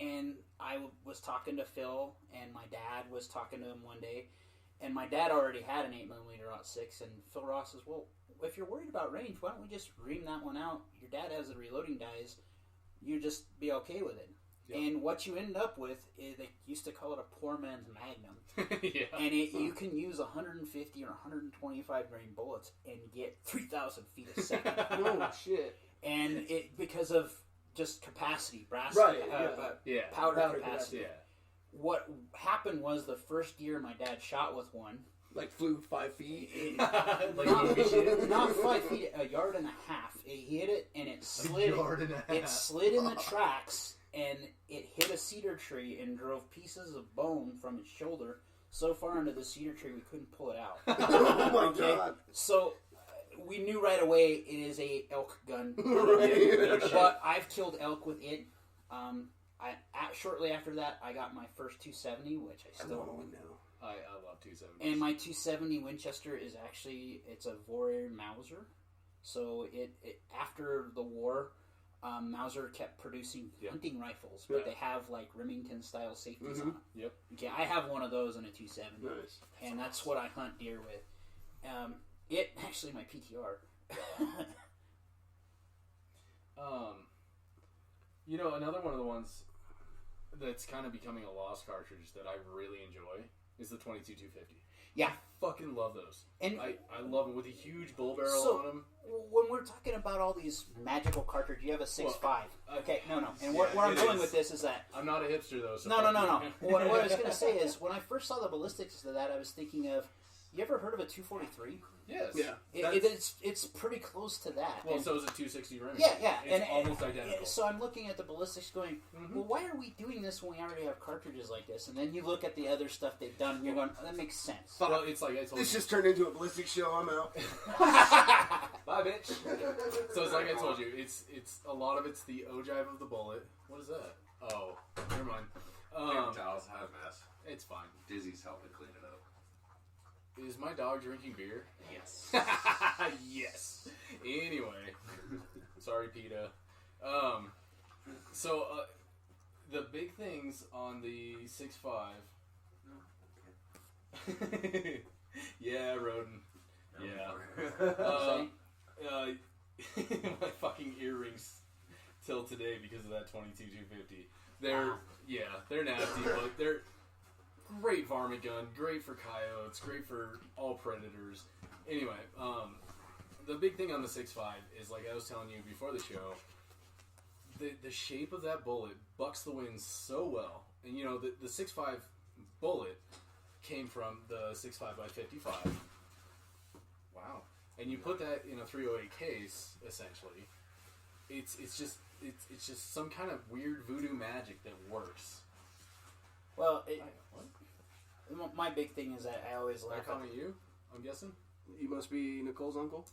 and I was talking to Phil, and my dad was talking to him one day, and my dad already had an 8mm .6, and Phil Ross says, well, if you're worried about range, why don't we just ream that one out? Your dad has the reloading dies. You just be okay with it. Yep. And what you end up with is, they used to call it a poor man's Magnum. Yeah. And you can use 150 or 125 grain bullets and get 3,000 feet a second. Oh, shit. And it, because of just capacity, brass right, powder capacity. Yeah. What happened was the first year my dad shot with one, like flew 5 feet, not 5 feet, a yard and a half. It hit it and it slid. It slid in the tracks and it hit a cedar tree and drove pieces of bone from its shoulder so far into the cedar tree we couldn't pull it out. Oh my god! So we knew right away it is a elk gun. Right. But I've killed elk with it. Shortly after that, I got my first 270, which I still own now. I love 270. And my 270 Winchester is actually, it's a Vorher Mauser. So it after the war, Mauser kept producing hunting rifles, but they have like Remington style safeties on them. Yep. Okay, I have one of those in a 270. Nice. And that's what I hunt deer with. It actually my PTR. You know, another one of the ones that's kind of becoming a lost cartridge that I really enjoy is the 22-250. Yeah. I fucking love those. And I love them with a huge bull barrel on them. When we're talking about all these magical cartridges, you have a 6.5. Okay, no. And where I'm going with this is that... I'm not a hipster, though. So no. What I was going to say is, when I first saw the ballistics of that, I was thinking of... You ever heard of a 243? Yes. Yeah. It's pretty close to that. Well, so is a 260 Remington. Yeah. It's almost identical. So I'm looking at the ballistics going, well, why are we doing this when we already have cartridges like this? And then you look at the other stuff they've done, and you're going, oh, that makes sense. Well, it's like I told you. This just turned into a ballistic show. I'm out. Bye, bitch. So it's like I told you. It's a lot of it's the ogive of the bullet. What is that? Oh, never mind. Giles had a mess. It's fine. Dizzy's helping clean it up. Is my dog drinking beer? Yes. Yes. Anyway, sorry, PETA. So the big things on the 6.5. Yeah, Roden. Yeah. My fucking earrings till today because of that 22-250. They're nasty, but they're great varmint gun, great for coyotes, great for all predators. Anyway, the big thing on the 6.5 is, like I was telling you before the show, the shape of that bullet bucks the wind so well. And you know, the 6.5 bullet came from the 6.5 by 55. Wow. And you put that in a 308 case, essentially. It's just some kind of weird voodoo magic that works. Well, my big thing is that I always laugh. They're calling you, I'm guessing? You must be Nicole's uncle?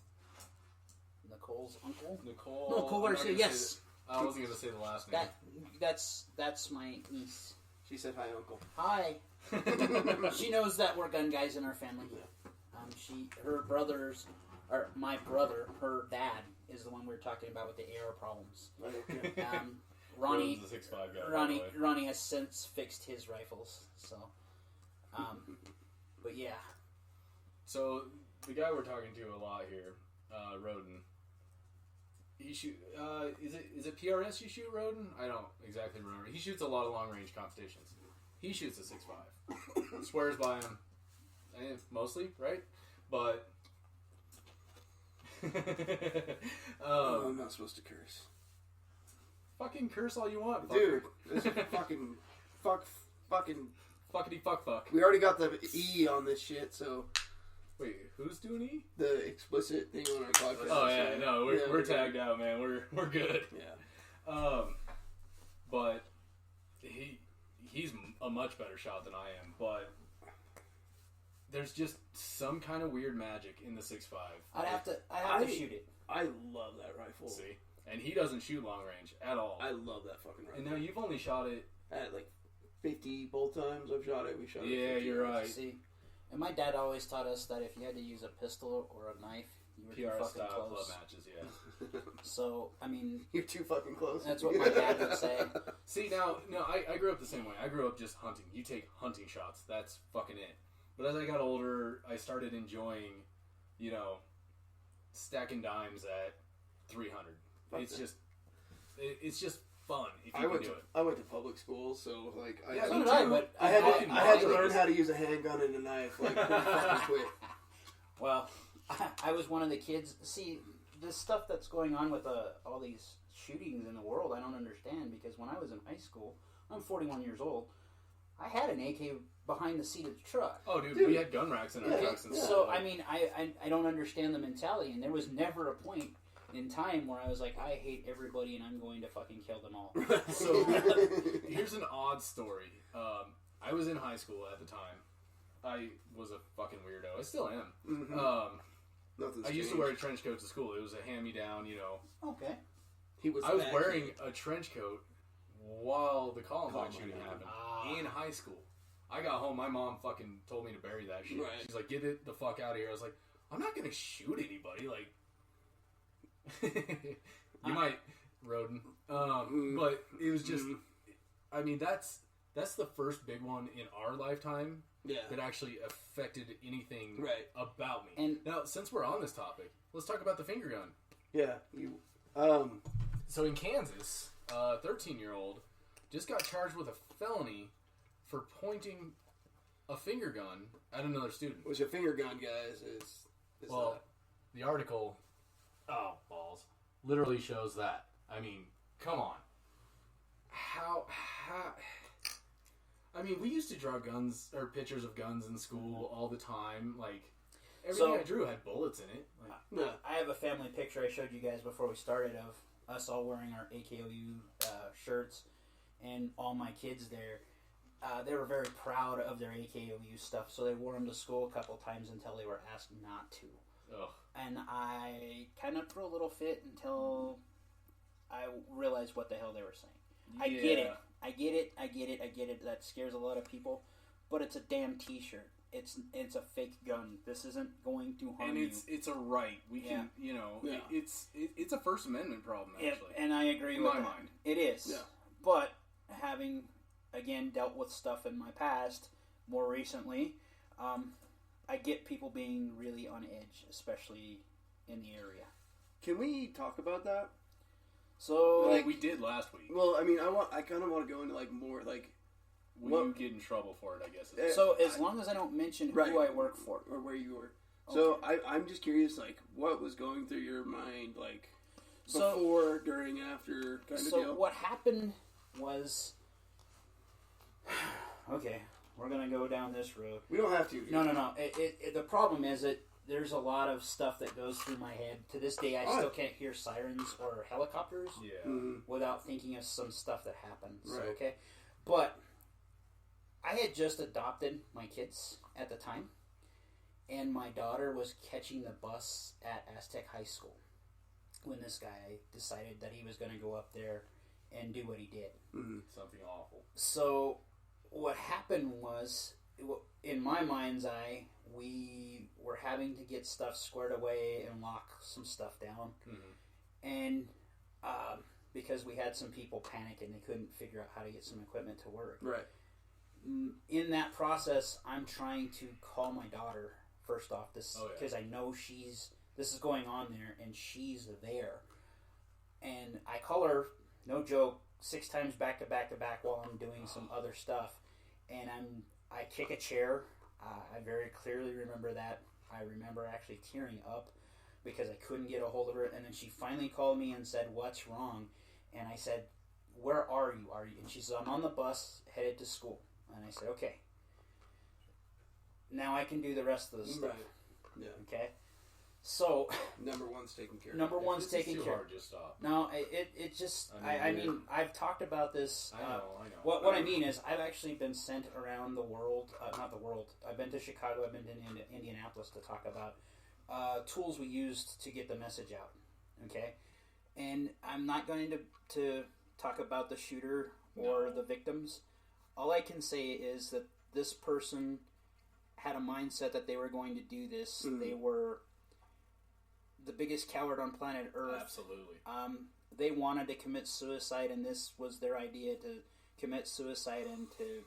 Nicole's uncle? Nicole Garcia, yes. I wasn't going to say the last name. That's my niece. She said hi, uncle. Hi. She knows that we're gun guys in our family. Her brothers, or my brother, her dad, is the one we were talking about with the AR problems. Okay. Ronnie, the 6.5 guy, Ronnie has since fixed his rifles. So, but yeah. So the guy we're talking to a lot here, Roden. He shoot. Is it PRS you shoot, Roden? I don't exactly remember. He shoots a lot of long range competitions. He shoots a 6.5. Swears by him, mostly, right? But I'm not supposed to curse. Fucking curse all you want, dude. This is fucking fuckity fuck. We already got the E on this shit, so. Wait, who's doing E? The explicit thing on our podcast. Oh yeah, no, we're tagged out, man. We're good. Yeah. But he's a much better shot than I am, but there's just some kind of weird magic in the 6.5. I'd have to shoot it. I love that rifle. See? And he doesn't shoot long range at all. I love that fucking rifle. And now you've only shot it at like 50 both times I've shot it. We shot it. Yeah, you're right. See, and my dad always taught us that if you had to use a pistol or a knife, you You were too PR fucking style club close. matches, yeah. So, I mean, You're too fucking close. that's what my dad would say. See, now, no, I grew up the same way. I grew up just hunting. You take hunting shots. That's fucking it. But as I got older, I started enjoying, stacking dimes at 300. It's just fun if you can do it. I went to public school, so like Yeah, So me did I, too. but I had to learn Montrose. how to use a handgun and a knife like pretty fucking quick. Well, I was one of the kids. See, the stuff that's going on with all these shootings in the world, I don't understand, because when I was in high school, I'm 41 years old, I had an AK behind the seat of the truck. Oh, dude, we had gun racks in our trucks and stuff. So, I mean, I don't understand the mentality, and there was never a point in time where I was like, I hate everybody and I'm going to fucking kill them all. So, here's an odd story. I was in high school at the time. I was a fucking weirdo. I still am. Mm-hmm. I used to wear a trench coat to school. It was a hand-me-down, Okay. I was wearing a trench coat while the Columbine shooting happened in high school. I got home, my mom fucking told me to bury that shit. Right. She's like, get it the fuck out of here. I was like, I'm not gonna shoot anybody. Like, you might, Roden. But it was just, I mean, that's the first big one in our lifetime that actually affected anything about me. And now, since we're on this topic, let's talk about the finger gun. Yeah. So in Kansas, a 13-year-old just got charged with a felony for pointing a finger gun at another student. Which a finger gun, guys, is Well, the article, oh, balls, literally shows that. I mean, come on. How, I mean, we used to draw guns, or pictures of guns in school all the time. Like, everything I drew had bullets in it. Like, I have a family picture I showed you guys before we started of us all wearing our AKOU shirts, and all my kids there. They were very proud of their AKOU stuff, so they wore them to school a couple times until they were asked not to. ugh. And I kind of threw a little fit until I realized what the hell they were saying. I get it. I get it. That scares a lot of people, but it's a damn T-shirt. It's a fake gun. This isn't going to harm you. And it's a right. We can, it's a First Amendment problem, actually. And I agree in with my that. mind. It is. Yeah. But having, again, dealt with stuff in my past, more recently, I get people being really on edge, especially in the area. Can we talk about that? So, Like we did last week. Well, I mean, I kind of want to go into like more like When you get in trouble for it, I guess. so as long as I don't mention who I work for or where you work. Okay. So I'm just curious, like, what was going through your mind, like, So- before, during, after, kind of So deal? what happened was, okay, we're gonna go down this road. We don't have to. No. The problem is that there's a lot of stuff that goes through my head. To this day, I still can't hear sirens or helicopters Yeah. without thinking of some stuff that happened. So, Right. okay, but I had just adopted my kids at the time, and my daughter was catching the bus at Aztec High School when this guy decided that he was going to go up there and do what he did. Something awful. So what happened was, in my mind's eye, we were having to get stuff squared away and lock some stuff down. And because we had some people panic and they couldn't figure out how to get some equipment to work. Right. In that process, I'm trying to call my daughter first off, because I know this is going on there and she's there. And I call her, no joke, 6 times back to back to back while I'm doing some other stuff. And I kick a chair. I very clearly remember that. I remember actually tearing up because I couldn't get a hold of her. And then she finally called me and said, "What's wrong?" And I said, "Where are you? And she said, "I'm on the bus headed to school." And I said, "Okay. Now I can do the rest of the stuff." Right. Yeah. Okay? So, Number one's taken care of. number one's If this is taken too care hard, just stop. No, it just, I mean, I've talked about this. I know. What I mean is, I've actually been sent around the world, not the world. I've been to Chicago, I've been to Indianapolis to talk about tools we used to get the message out. Okay? And I'm not going to talk about the shooter or the victims. All I can say is that this person had a mindset that they were going to do this. the biggest coward on planet Earth. Absolutely. They wanted to commit suicide, and this was their idea to commit suicide and to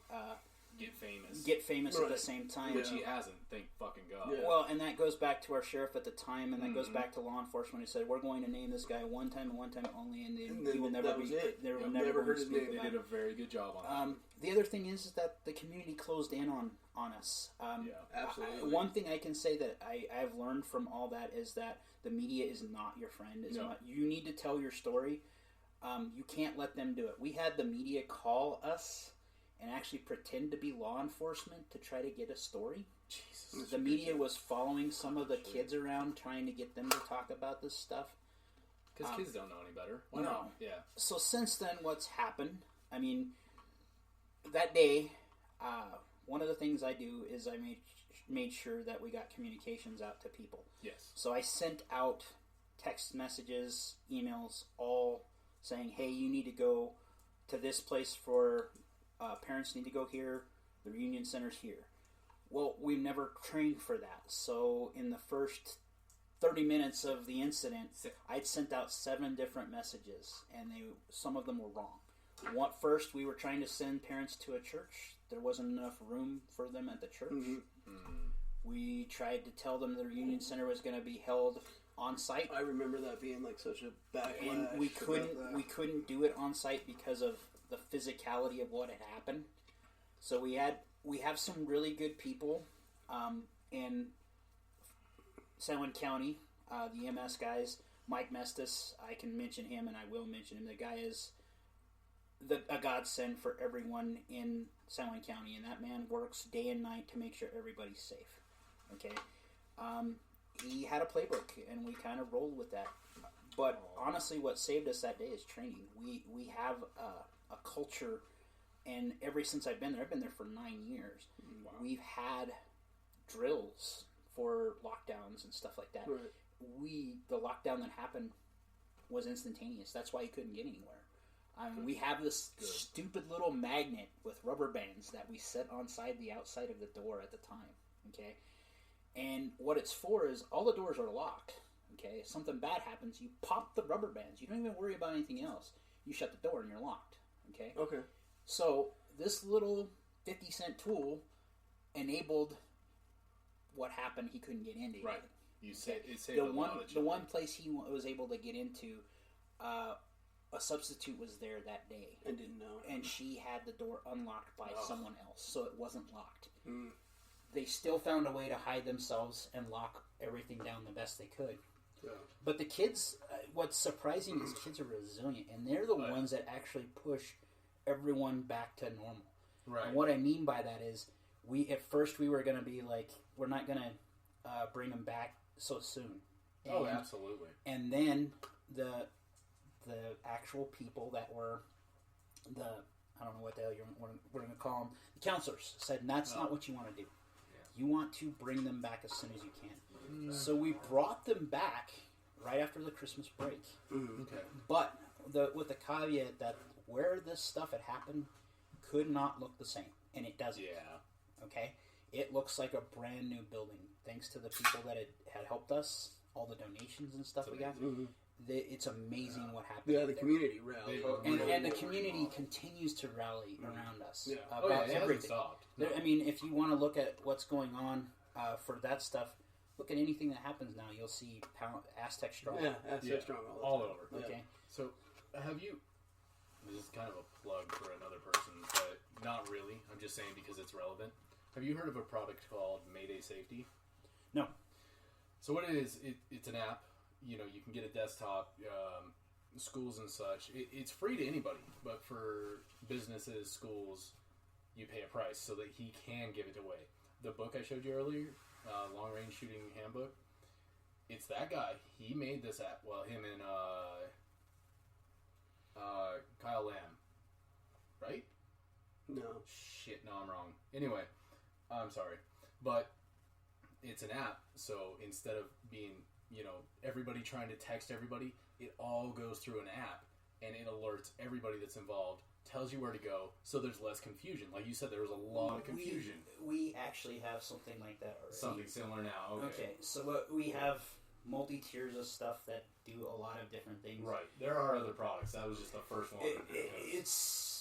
get famous. At the same time. Which he hasn't, thank fucking God. Yeah. Well, and that goes back to our sheriff at the time, and that goes back to law enforcement who said, we're going to name this guy one time and one time only, and then he will never be... They will never heard his name. They did a very good job on that. The other thing is that the community closed in on us. Absolutely. One thing I can say that I've learned from all that is that the media is not your friend. You need to tell your story. You can't let them do it. We had the media call us and actually pretend to be law enforcement to try to get a story. Jesus. The media was following some of the kids around, trying to get them to talk about this stuff. Because kids don't know any better. Why not? Yeah. So since then, what's happened? I mean, that day, one of the things I do is I made sure that we got communications out to people. Yes. So I sent out text messages, emails, all saying, hey, you need to go to this place for... parents need to go here. The reunion center's here. Well, we never trained for that. So in the first 30 minutes of the incident, I'd sent out 7 different messages, and some of them were wrong. First, we were trying to send parents to a church. There wasn't enough room for them at the church. We tried to tell them the reunion center was going to be held on site. I remember that being like such a backlash. And we couldn't do it on site because of the physicality of what had happened. So we have some really good people in San Juan County, the EMS guys. Mike Mestis, I can mention him, and I will mention him. The guy is a godsend for everyone in San Juan County, and that man works day and night to make sure everybody's safe. Okay, he had a playbook, and we kind of rolled with that. But honestly, what saved us that day is training. We have a culture, and ever since I've been there for 9 years. Wow. We've had drills for lockdowns and stuff like that. Right. The lockdown that happened was instantaneous. That's why you couldn't get anywhere. We have this stupid little magnet with rubber bands that we set onside the outside of the door at the time. Okay, and what it's for is all the doors are locked. Okay, if something bad happens, you pop the rubber bands. You don't even worry about anything else. You shut the door and you're locked. Okay. Okay. So this little 50-cent tool enabled what happened. He couldn't get into. Right. You say it saved the a one. lot of The one place he was able to get into, a substitute was there that day. I didn't know. And she had the door unlocked by someone else, so it wasn't locked. Mm. They still found a way to hide themselves and lock everything down the best they could. Yeah. But the kids, what's surprising is kids are resilient, and they're the ones that actually push everyone back to normal. Right. And what I mean by that is, at first we were going to be like, we're not going to bring them back so soon. And, absolutely. And then the actual people that were I don't know what the hell we're going to call them, the counselors said, that's not what you want to do. Yeah. You want to bring them back as soon as you can. So we brought them back right after the Christmas break. Mm-hmm. Okay. But with the caveat that where this stuff had happened could not look the same. And it doesn't. Yeah. Okay? It looks like a brand new building. Thanks to the people that had helped us, all the donations and stuff we got. Mm-hmm. It's amazing what happened. Yeah, the community rallied. And the community continues to rally around us about it hasn't everything. stopped. No. I mean, if you want to look at what's going on for that stuff, look at anything that happens now. You'll see Aztec Strong. Yeah, Aztec Strong all over. Okay. So, have you... This is kind of a plug for another person, but not really. I'm just saying because it's relevant. Have you heard of a product called Mayday Safety? No. So what it is, it's an app. You know, you can get a desktop, schools and such. It's free to anybody, but for businesses, schools, you pay a price so that he can give it away. The book I showed you earlier, Long Range Shooting Handbook, it's that guy. He made this app. Well, him and Kyle Lamb, right? No. Shit, no, I'm wrong. Anyway, I'm sorry. But it's an app, so instead of being, everybody trying to text everybody, it all goes through an app, and it alerts everybody that's involved, tells you where to go, so there's less confusion. Like you said, there was a lot of confusion. We actually have something like that already. Something similar now, okay. So we have multi-tiers of stuff that do a lot of different things. Right. There are other products. That was just the first one. It's